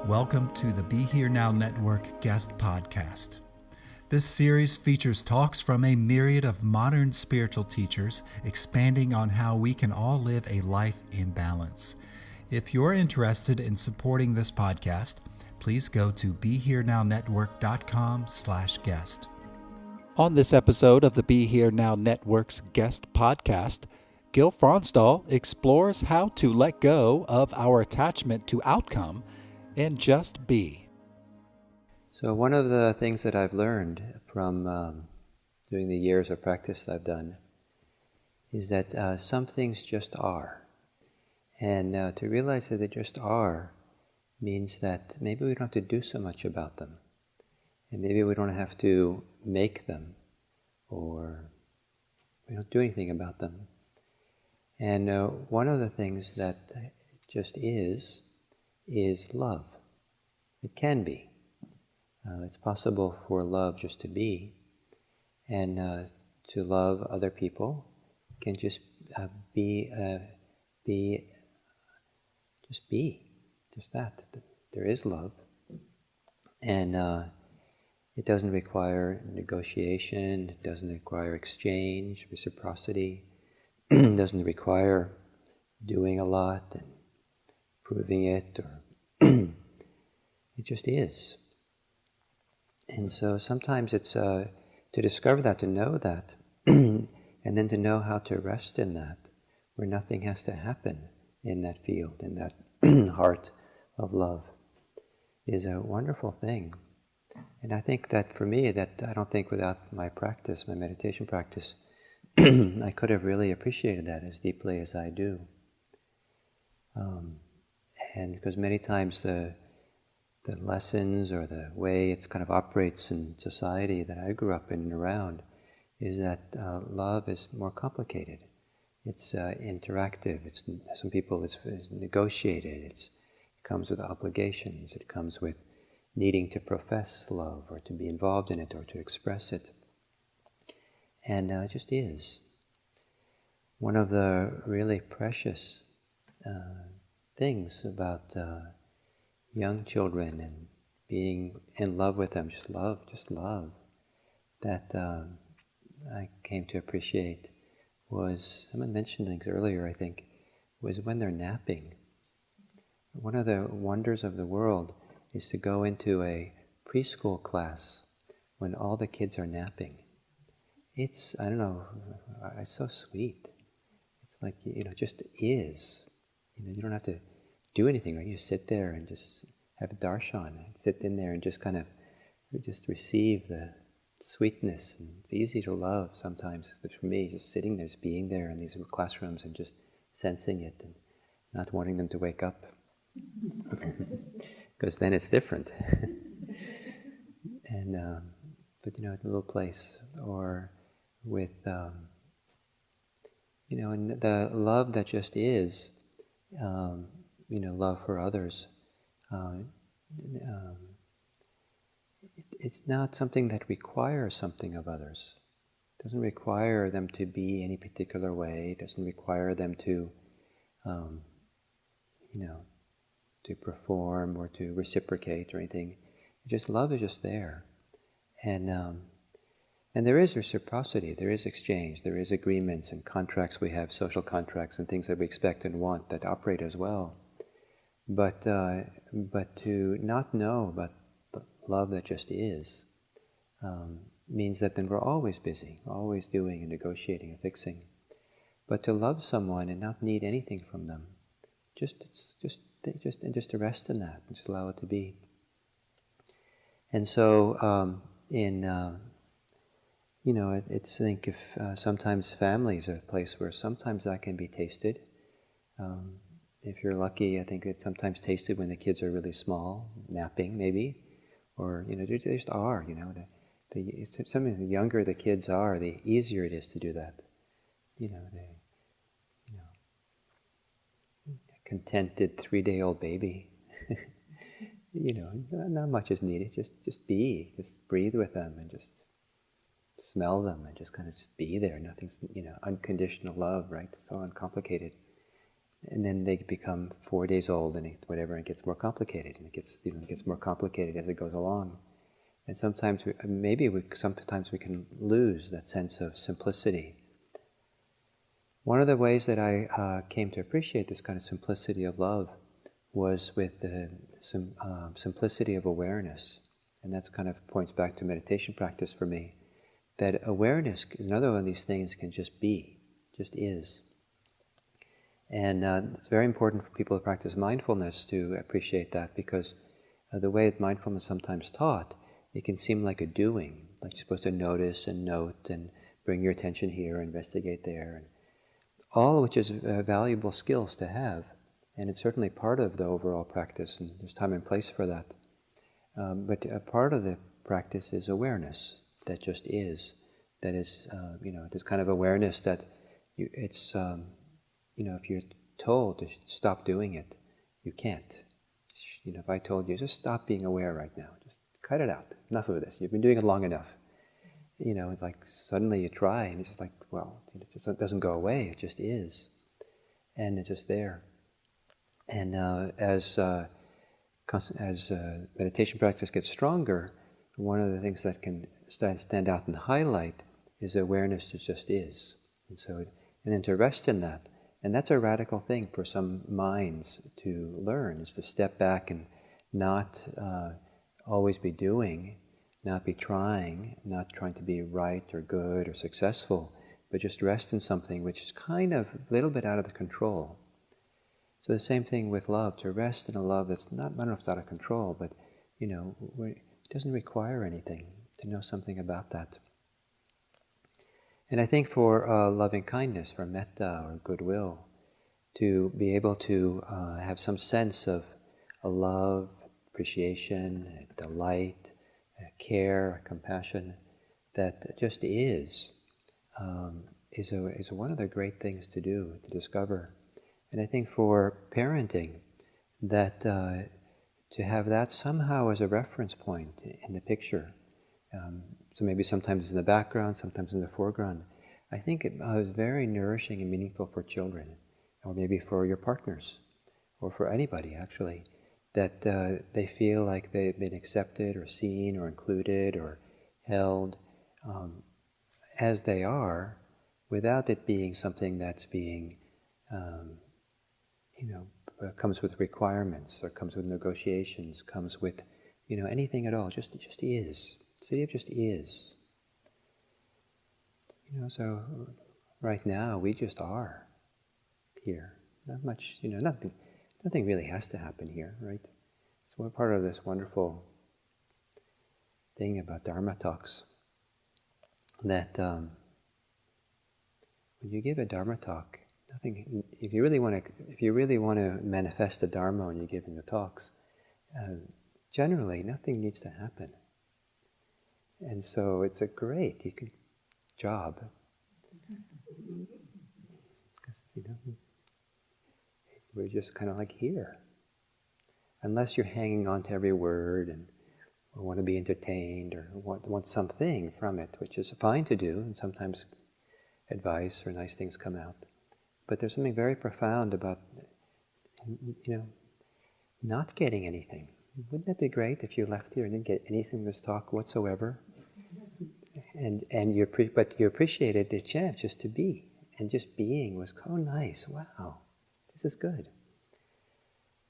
Welcome to the Be Here Now Network guest podcast. This series features talks from a myriad of modern spiritual teachers, expanding on how we can all live a life in balance. If you're interested in supporting this podcast, please go to BeHereNowNetwork.com/guest. On this episode of the Be Here Now Network's guest podcast, Gil Fronsdal explores how to let go of our attachment to outcome and just be. So one of the things that I've learned from doing the years of practice that I've done is that some things just are. And to realize that they just are means that maybe we don't have to do so much about them. And maybe we don't have to make them, or we don't do anything about them. And one of the things that just is love. It can be. It's possible for love just to be, and to love other people can just be, just that. There is love, and it doesn't require negotiation. It doesn't require exchange, reciprocity. It doesn't require doing a lot and proving it, or it just is. And so sometimes it's to discover that, to know that, and then to know how to rest in that, where nothing has to happen in that field, in that heart of love, is a wonderful thing. And I think that for me, that I don't think without my practice, my meditation practice, I could have really appreciated that as deeply as I do. And because many times the lessons or the way it kind of operates in society that I grew up in and around is that love is more complicated. It's interactive. It's some people it's negotiated. It comes with obligations. It comes with needing to profess love or to be involved in it or to express it. And it just is. One of the really precious things about young children and being in love with them, just love, that I came to appreciate was, someone mentioned things earlier, I think, was when they're napping. One of the wonders of the world is to go into a preschool class when all the kids are napping. It's, I don't know, it's so sweet. It's like, just is. You don't have to do anything, right? You sit there and just have a darshan, and sit in there and just kind of just receive the sweetness. And it's easy to love sometimes. But for me, just sitting there, just being there in these classrooms and just sensing it and not wanting them to wake up. Because then it's different. And but a little place, or with and the love that just is, love for others. It's not something that requires something of others. It doesn't require them to be any particular way. It doesn't require them to, to perform or to reciprocate or anything. Just love is just there, and there is reciprocity. There is exchange. There is agreements and contracts. We have social contracts and things that we expect and want that operate as well. But to not know about the love that just is means that then we're always busy, always doing and negotiating and fixing. But to love someone and not need anything from them, just to rest in that and just allow it to be. And so it's, I think, if sometimes family is a place where sometimes that can be tasted. If you're lucky, I think it's sometimes tasted when the kids are really small, napping maybe, or they just are. Sometimes the younger the kids are, the easier it is to do that. Contented 3-day-old baby. Not much is needed. Just be, just breathe with them, and just smell them, and just kind of just be there. Nothing's, unconditional love, right? It's so uncomplicated. And then they become 4 days old, and it gets more complicated, and it gets more complicated as it goes along. And sometimes sometimes we can lose that sense of simplicity. One of the ways that I came to appreciate this kind of simplicity of love was with the simplicity of awareness. And that's kind of points back to meditation practice for me. That awareness is another one of these things can just be, just is. And it's very important for people to practice mindfulness to appreciate that, because the way that mindfulness is sometimes taught, it can seem like a doing, like you're supposed to notice and note and bring your attention here, investigate there, and all of which is valuable skills to have. And it's certainly part of the overall practice, and there's time and place for that. But a part of the practice is awareness that just is. That is, this kind of awareness that if you're told to stop doing it, you can't. If I told you, just stop being aware right now, just cut it out, enough of this, you've been doing it long enough. It's like suddenly you try and it's just like, well, it doesn't go away, it just is. And it's just there. And as meditation practice gets stronger, one of the things that can stand out and highlight is awareness that just is. And then to rest in that. And that's a radical thing for some minds to learn, is to step back and not always be doing, not be trying, not trying to be right or good or successful, but just rest in something which is kind of a little bit out of the control. So the same thing with love, to rest in a love that's not, I don't know if it's out of control, but it doesn't require anything, to know something about that. And I think for loving kindness, for metta or goodwill, to be able to have some sense of a love, appreciation, a delight, a care, a compassion that just is one of the great things to do, to discover. And I think for parenting, that to have that somehow as a reference point in the picture. So maybe sometimes in the background, sometimes in the foreground. I think it was very nourishing and meaningful for children, or maybe for your partners, or for anybody actually, that they feel like they've been accepted or seen or included or held as they are, without it being something that's being, comes with requirements, or comes with negotiations, comes with, anything at all. Just is. City of just is. So right now we just are here. Not much, nothing really has to happen here, right? So we're part of this wonderful thing about Dharma talks, that when you give a Dharma talk, nothing. If you really want to manifest the Dharma when you're giving the talks, generally nothing needs to happen. And so it's a great job, because we're just kind of like here, unless you're hanging on to every word or want to be entertained or want something from it, which is fine to do, and sometimes advice or nice things come out. But there's something very profound about, not getting anything. Wouldn't that be great if you left here and didn't get anything from this talk whatsoever? And you appreciated the chance just to be, and just being was so nice. Wow, this is good.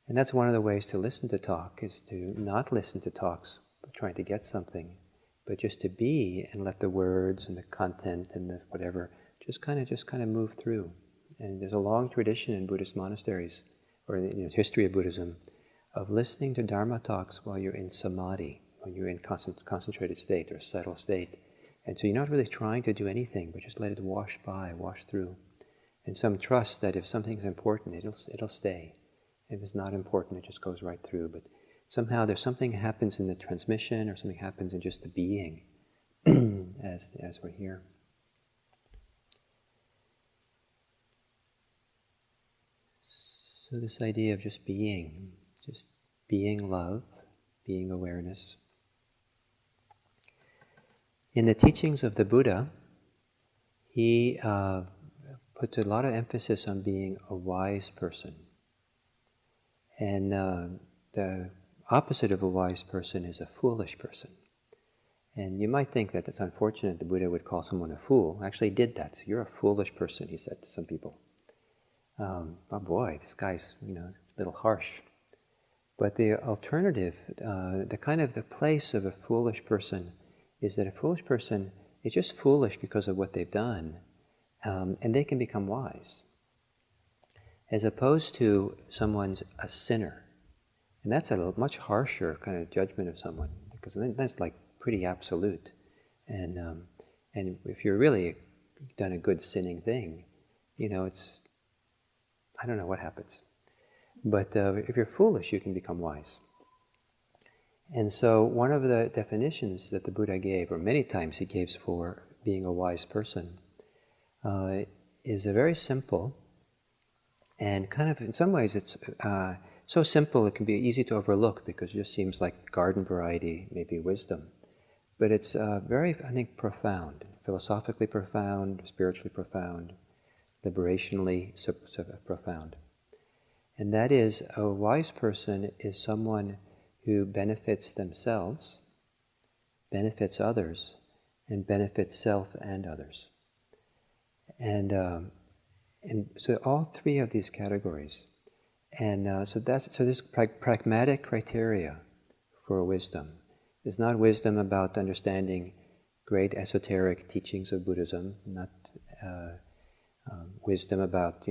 And that's one of the ways to listen to talk, is to not listen to talks trying to get something, but just to be and let the words and the content and the whatever just kind of move through. And there's a long tradition in Buddhist monasteries, or in the history of Buddhism, of listening to Dharma talks while you're in samadhi, when you're in concentrated state or settled state. And so you're not really trying to do anything, but just let it wash by, wash through. And some trust that if something's important, it'll stay. If it's not important, it just goes right through. But somehow there's something happens in the transmission, or something happens in just the being as we're here. So this idea of just being love, being awareness. In the teachings of the Buddha, he puts a lot of emphasis on being a wise person. And the opposite of a wise person is a foolish person. And you might think that it's unfortunate the Buddha would call someone a fool. Actually, he did that. So you're a foolish person, he said to some people. Oh boy, this guy's, it's a little harsh. But the alternative, the place of a foolish person is that a foolish person is just foolish because of what they've done, and they can become wise. As opposed to someone's a sinner. And that's a much harsher kind of judgment of someone, because that's like pretty absolute. And if you're really done a good sinning thing, it's, I don't know what happens. But if you're foolish, you can become wise. And so one of the definitions that the Buddha gave, or many times he gives for being a wise person, is a very simple, and kind of in some ways it's so simple it can be easy to overlook because it just seems like garden variety, maybe wisdom. But it's very, I think, profound, philosophically profound, spiritually profound, liberationally profound. And that is, a wise person is someone who benefits themselves, benefits others, and benefits self and others. And so all three of these categories. And so this pragmatic criteria for wisdom is not wisdom about understanding great esoteric teachings of Buddhism, not wisdom about,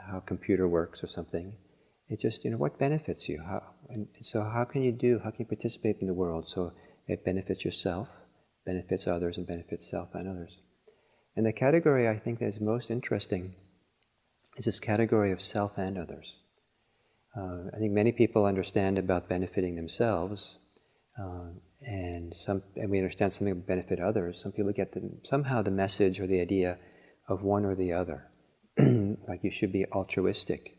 how a computer works or something. It's just, what benefits you? How can you participate in the world so it benefits yourself, benefits others, and benefits self and others? And the category I think that is most interesting is this category of self and others. I think many people understand about benefiting themselves, and we understand something about benefit others. Some people get somehow the message or the idea of one or the other. Like you should be altruistic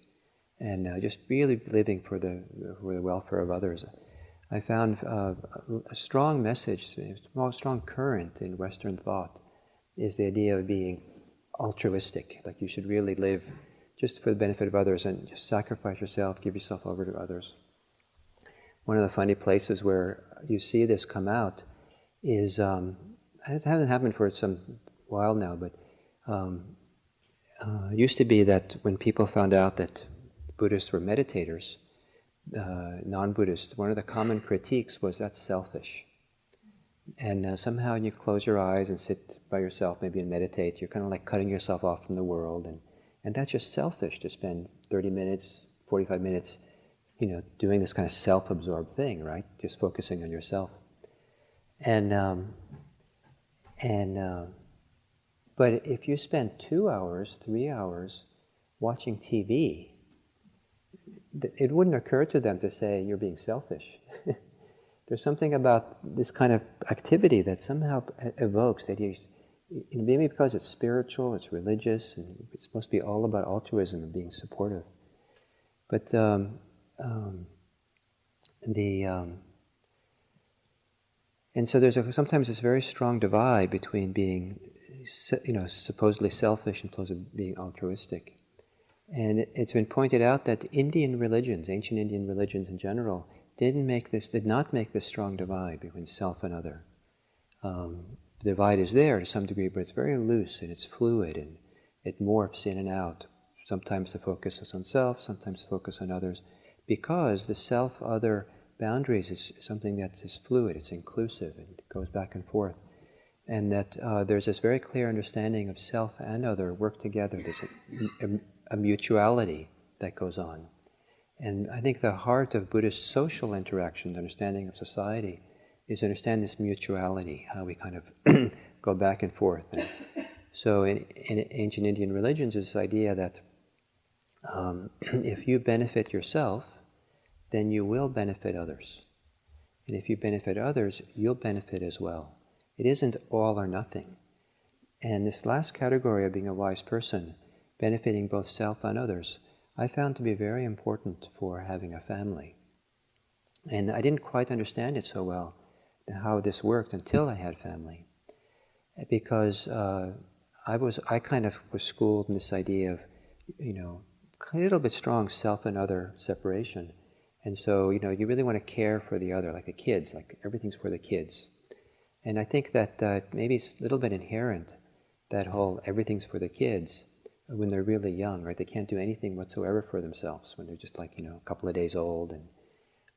and just really living for the welfare of others. I found a strong message, a strong current in Western thought is the idea of being altruistic, like you should really live just for the benefit of others and just sacrifice yourself, give yourself over to others. One of the funny places where you see this come out is, it hasn't happened for some while now, but it used to be that when people found out that Buddhists were meditators, non-Buddhists, one of the common critiques was that's selfish. And somehow when you close your eyes and sit by yourself maybe and meditate, you're kind of like cutting yourself off from the world, and that's just selfish to spend 30 minutes, 45 minutes, doing this kind of self-absorbed thing, right? Just focusing on yourself. But if you spend 2 hours, 3 hours watching TV, it wouldn't occur to them to say you're being selfish. There's something about this kind of activity that somehow evokes that maybe because it's spiritual, it's religious, and it's supposed to be all about altruism and being supportive. But and so there's sometimes this very strong divide between being, supposedly selfish and supposedly being altruistic. And it's been pointed out that Indian religions, ancient Indian religions in general, did not make this strong divide between self and other. The divide is there to some degree, but it's very loose and it's fluid and it morphs in and out. Sometimes the focus is on self, sometimes the focus on others, because the self-other boundaries is something that is fluid, it's inclusive, and it goes back and forth. And that there's this very clear understanding of self and other work together. There's a mutuality that goes on. And I think the heart of Buddhist social interaction, the understanding of society, is to understand this mutuality, how we kind of go back and forth. And so in ancient Indian religions, is this idea that if you benefit yourself, then you will benefit others. And if you benefit others, you'll benefit as well. It isn't all or nothing. And this last category of being a wise person, benefiting both self and others, I found to be very important for having a family. And I didn't quite understand it so well, how this worked, until I had family. Because I kind of was schooled in this idea of, a little bit strong self and other separation. And so, you really want to care for the other, like the kids, like everything's for the kids. And I think that maybe it's a little bit inherent, that whole everything's for the kids, when they're really young, right? They can't do anything whatsoever for themselves when they're just like, a couple of days old.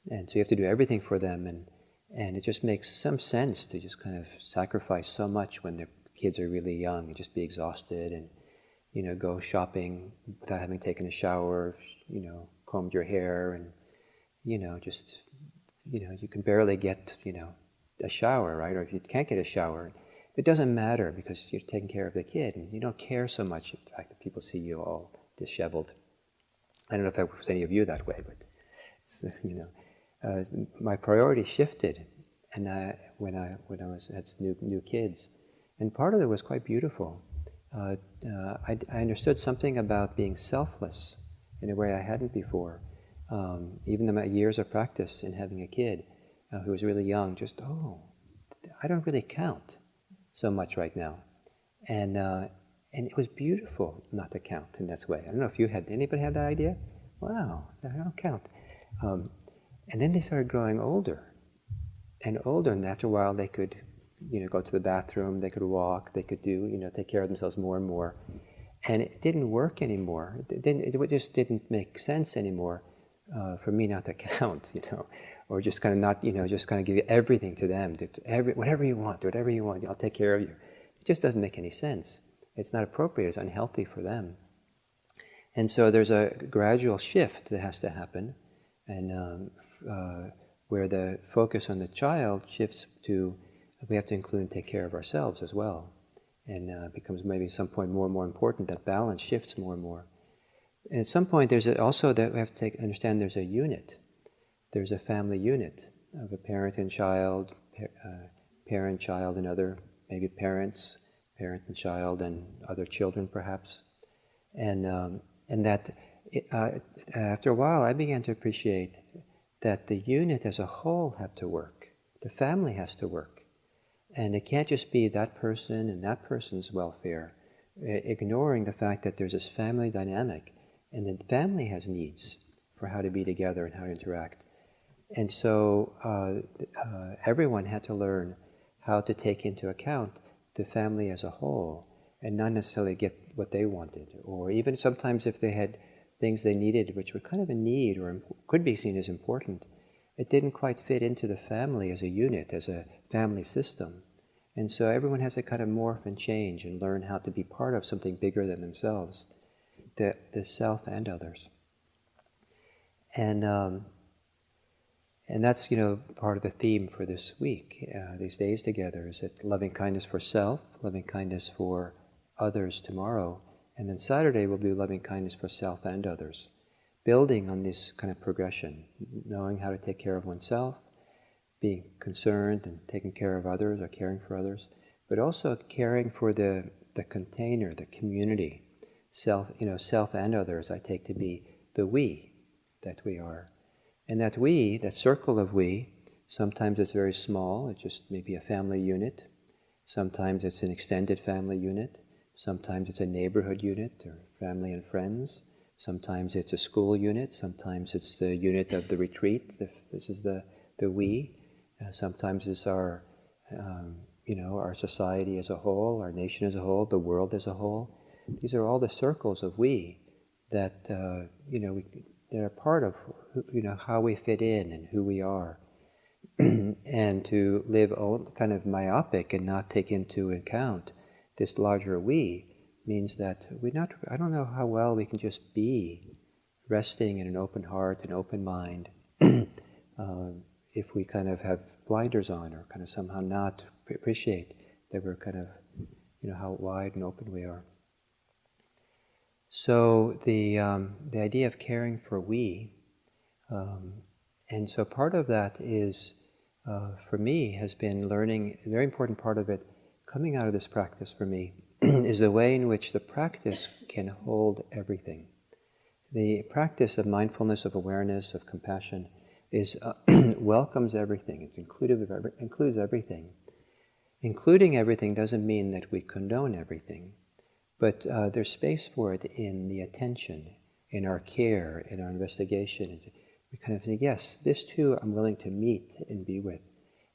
And so you have to do everything for them. And it just makes some sense to just kind of sacrifice so much when the kids are really young and just be exhausted and, go shopping without having taken a shower, combed your hair and, just, you can barely get, a shower, right? Or if you can't get a shower, it doesn't matter because you're taking care of the kid and you don't care so much the fact that people see you all disheveled. I don't know if that was any of you that way, but, my priorities shifted and when I had new kids. And part of it was quite beautiful. I understood something about being selfless in a way I hadn't before. Even in my years of practice in having a kid who was really young, I don't really count so much right now. And it was beautiful not to count in this way. I don't know if anybody had that idea? Wow, I don't count. And then they started growing older and older, and after a while they could go to the bathroom, they could walk, they could take care of themselves more and more. And it didn't work anymore. It just didn't make sense anymore for me not to count, or just kind of not, just kind of give everything to them. Whatever you want, I'll take care of you. It just doesn't make any sense. It's not appropriate, it's unhealthy for them. And so there's a gradual shift that has to happen, and where the focus on the child shifts to, we have to include and take care of ourselves as well. And becomes maybe at some point more and more important. That balance shifts more and more. And at some point, there's also that we have to understand there's a unit. There's a family unit of a parent and child, parent, child, and other, maybe parents, parent and child, and other children perhaps. And that after a while, I began to appreciate that the unit as a whole had to work. The family has to work. And it can't just be that person and that person's welfare, ignoring the fact that there's this family dynamic, and the family has needs for how to be together and how to interact. And so everyone had to learn how to take into account the family as a whole, and not necessarily get what they wanted, or even sometimes if they had things they needed which were kind of a need or could be seen as important, it didn't quite fit into the family as a unit, as a family system. And so everyone has to kind of morph and change and learn how to be part of something bigger than themselves, the self and others. And that's, part of the theme for this week, these days together, is that loving kindness for self, loving kindness for others tomorrow, and then Saturday we'll do loving kindness for self and others, building on this kind of progression, knowing how to take care of oneself, being concerned and taking care of others or caring for others, but also caring for the container, the community, self and others I take to be the we that we are. And that we, that circle of we, sometimes it's very small, it's just maybe a family unit, sometimes it's an extended family unit, sometimes it's a neighborhood unit or family and friends, sometimes it's a school unit, sometimes it's the unit of the retreat, this is the we, sometimes it's our, our society as a whole, our nation as a whole, the world as a whole. These are all the circles of we that, they're a part of, how we fit in and who we are. And to live kind of myopic and not take into account this larger we means that I don't know how well we can just be resting in an open heart, an open mind, if we kind of have blinders on or kind of somehow not appreciate that we're kind of, how wide and open we are. So the idea of caring for we, and so part of that is, for me, has been learning, a very important part of it, coming out of this practice for me, is the way in which the practice can hold everything. The practice of mindfulness, of awareness, of compassion, welcomes everything. It includes everything. Including everything doesn't mean that we condone everything. But there's space for it in the attention, in our care, in our investigation. We kind of think, yes, this too I'm willing to meet and be with.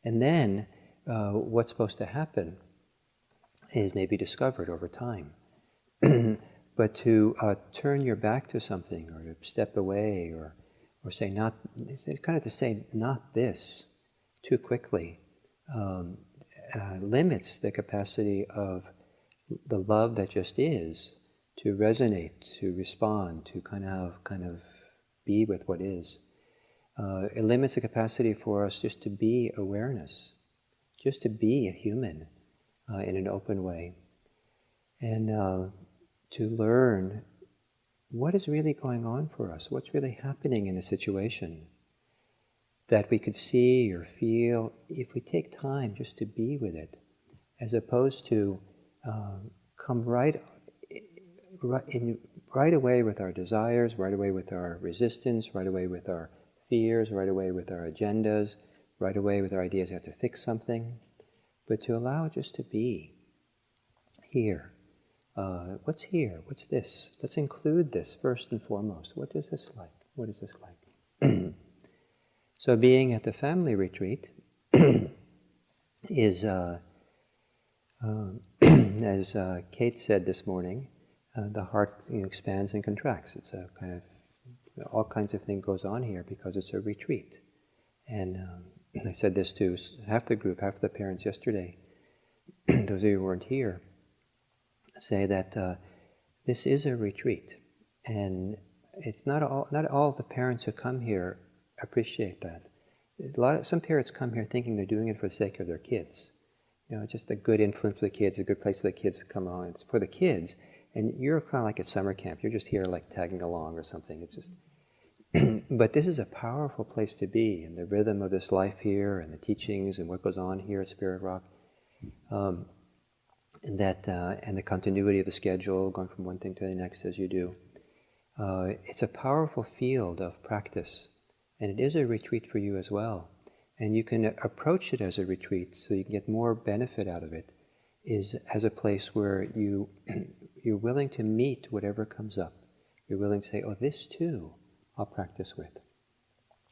And then what's supposed to happen is maybe discovered over time. But to turn your back to something, or to step away, or say not, kind of to say not this too quickly, limits the capacity of the love that just is to resonate, to respond, to kind of be with what is. It limits the capacity for us just to be awareness, just to be a human in an open way, and to learn what is really going on for us, what's really happening in the situation, that we could see or feel if we take time just to be with it, as opposed to come right away with our desires, right away with our resistance, right away with our fears, right away with our agendas, right away with our ideas we have to fix something, but to allow it just to be here. What's here? What's this? Let's include this first and foremost. What is this like? What is this like? So being at the family retreat is, as Kate said this morning, the heart expands and contracts. It's a kind of, all kinds of things goes on here because it's a retreat. And I said this to half the group, half the parents yesterday. Those of you who weren't here, say that this is a retreat, and it's not all the parents who come here appreciate that. Some parents come here thinking they're doing it for the sake of their kids, just a good influence for the kids, a good place for the kids to come on. It's for the kids, and you're kind of like at summer camp. You're just here like tagging along or something. It's just, but this is a powerful place to be, and the rhythm of this life here, and the teachings, and what goes on here at Spirit Rock. And the continuity of the schedule, going from one thing to the next as you do. It's a powerful field of practice, and it is a retreat for you as well. And you can approach it as a retreat so you can get more benefit out of it, is as a place where you're willing to meet whatever comes up. You're willing to say, oh, this too I'll practice with.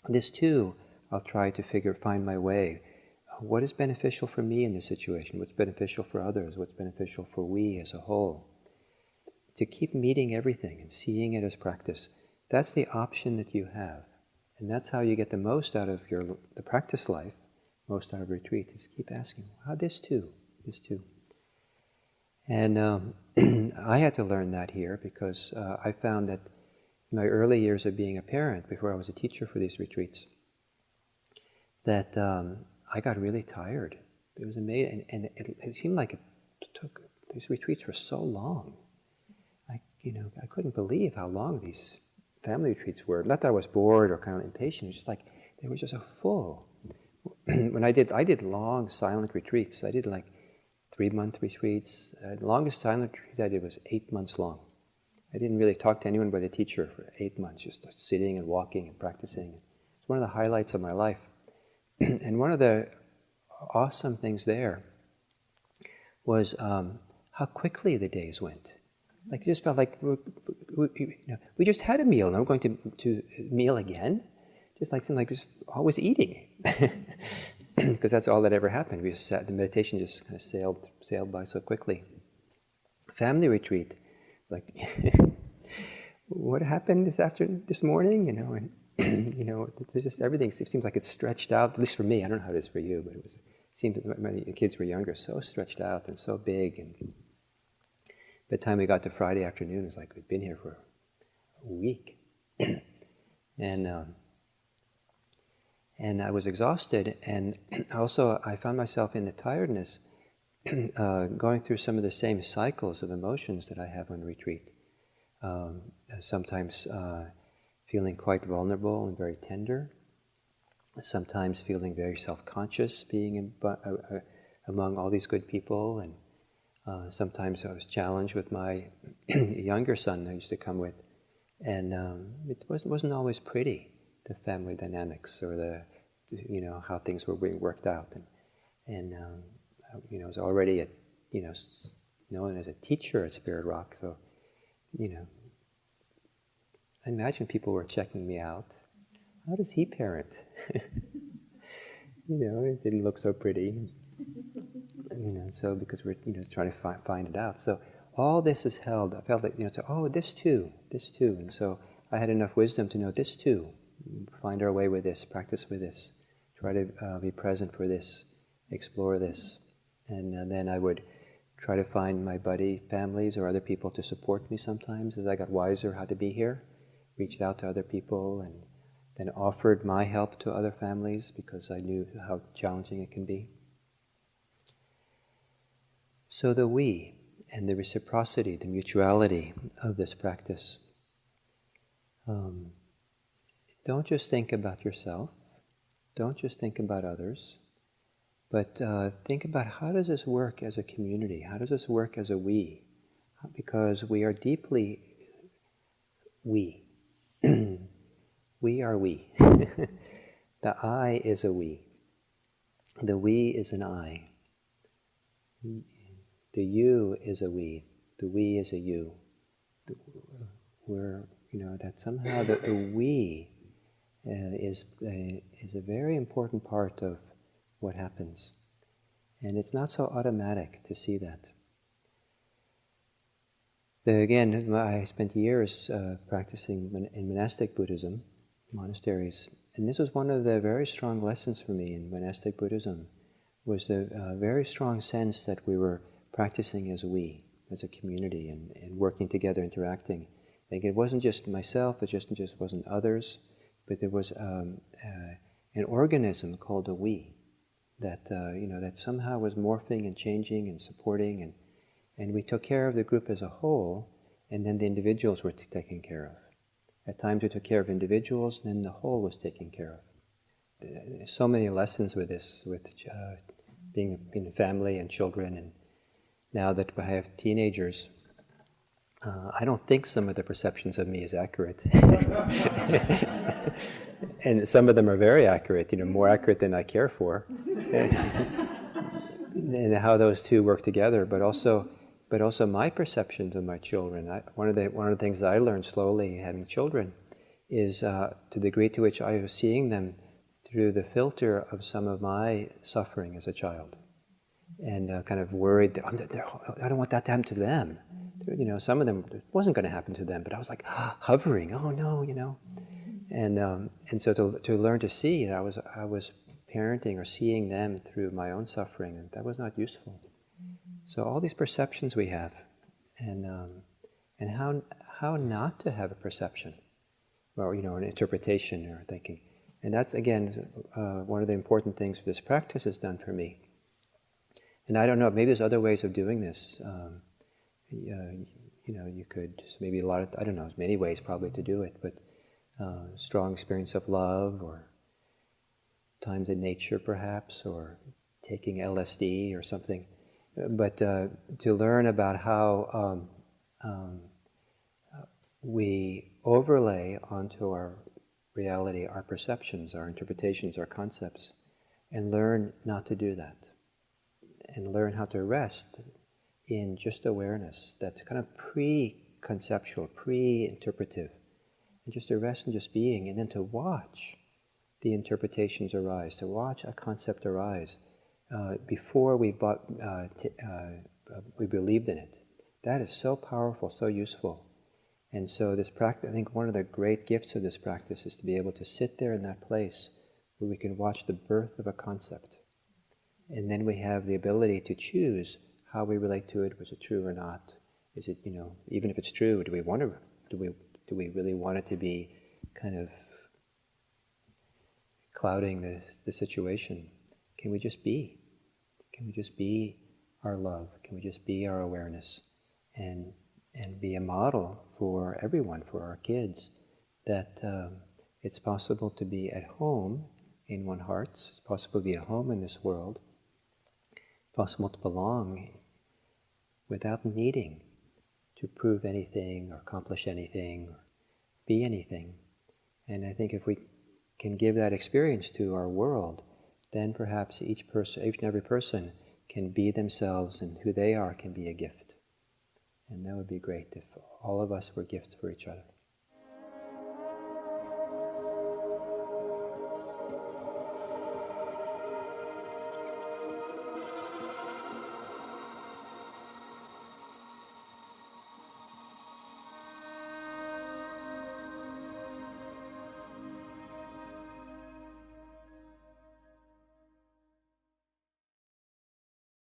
This too I'll try to find my way. What is beneficial for me in this situation? What's beneficial for others? What's beneficial for we as a whole? To keep meeting everything and seeing it as practice, that's the option that you have. And that's how you get the most out of the practice life, most out of retreat, is keep asking, how this too? And I had to learn that here because I found that in my early years of being a parent, before I was a teacher for these retreats, that I got really tired. It was amazing, and it seemed like these retreats were so long. I couldn't believe how long these family retreats were. Not that I was bored or kind of impatient. It was just like they were just so full. When I did long silent retreats. I did like 3-month retreats. The longest silent retreat I did was 8 months long. I didn't really talk to anyone but the teacher for 8 months, just sitting and walking and practicing. It's one of the highlights of my life. And one of the awesome things there was how quickly the days went. Like, it just felt like we just had a meal, and we're going to meal again. Just like seemed like just always eating, because that's all that ever happened. We just sat. The meditation just kind of sailed by so quickly. Family retreat, like what happened this morning, and it's just everything. It seems like it's stretched out. At least for me, I don't know how it is for you, but it seemed that when the kids were younger, so stretched out and so big. And by the time we got to Friday afternoon, it was like we'd been here for a week, and I was exhausted. And also, I found myself in the tiredness, going through some of the same cycles of emotions that I have on retreat. Sometimes feeling quite vulnerable and very tender. Sometimes feeling very self-conscious, being among all these good people. And sometimes I was challenged with my younger son I used to come with. And it wasn't always pretty, the family dynamics or how things were being worked out. And I was already at, known as a teacher at Spirit Rock, so, I imagine people were checking me out. How does he parent? It didn't look so pretty. So because we're, trying to find it out. So all this is held. I felt that, this too. And so I had enough wisdom to know this too. Find our way with this, practice with this, try to be present for this, explore this. And then I would try to find my buddy families or other people to support me sometimes as I got wiser how to be here. Reached out to other people and then offered my help to other families because I knew how challenging it can be. So the we and the reciprocity, the mutuality of this practice. Don't just think about yourself. Don't just think about others. But think about how does this work as a community? How does this work as a we? Because we are deeply we. We are we. The I is a we. The we is an I. The you is a we. The we is a you. That somehow the we is a very important part of what happens. And it's not so automatic to see that. Again, I spent years practicing in monastic Buddhism, monasteries, and this was one of the very strong lessons for me in monastic Buddhism, was the very strong sense that we were practicing as we, as a community, and working together, interacting. Like it wasn't just myself, it just wasn't others, but there was an organism called a we, that that somehow was morphing and changing and supporting, and we took care of the group as a whole, and then the individuals were taken care of. At times we took care of individuals, and then the whole was taken care of. There's so many lessons with this, with being in family and children, and now that I have teenagers, I don't think some of the perceptions of me is accurate. And some of them are very accurate, more accurate than I care for. And how those two work together, but also my perceptions of my children. One of the things that I learned slowly having children is to the degree to which I was seeing them through the filter of some of my suffering as a child, and kind of worried that I don't want that to happen to them. Some of them it wasn't going to happen to them, but I was like hovering. Oh no, and so to learn to see that I was parenting or seeing them through my own suffering, and that was not useful. So all these perceptions we have, and how not to have a perception, or an interpretation or thinking, and that's again one of the important things this practice has done for me. And I don't know, maybe there's other ways of doing this. You could maybe I don't know, there's many ways probably to do it, but strong experience of love, or times in nature perhaps, or taking LSD or something. But to learn about how we overlay onto our reality our perceptions, our interpretations, our concepts, and learn not to do that. And learn how to rest in just awareness that's kind of pre-conceptual, pre-interpretive. And just to rest in just being, and then to watch the interpretations arise, to watch a concept arise before we believed in it. That is so powerful, so useful. And so this practice, I think one of the great gifts of this practice is to be able to sit there in that place where we can watch the birth of a concept. And then we have the ability to choose how we relate to it. Was it true or not? Is it, even if it's true, do we really want it to be kind of clouding the situation? Can we just be? Can we just be our love? Can we just be our awareness? And be a model for everyone, for our kids, that it's possible to be at home in one's hearts. It's possible to be at home in this world. Possible to belong without needing to prove anything or accomplish anything or be anything. And I think if we can give that experience to our world, then perhaps each and every person can be themselves, and who they are can be a gift. And that would be great if all of us were gifts for each other.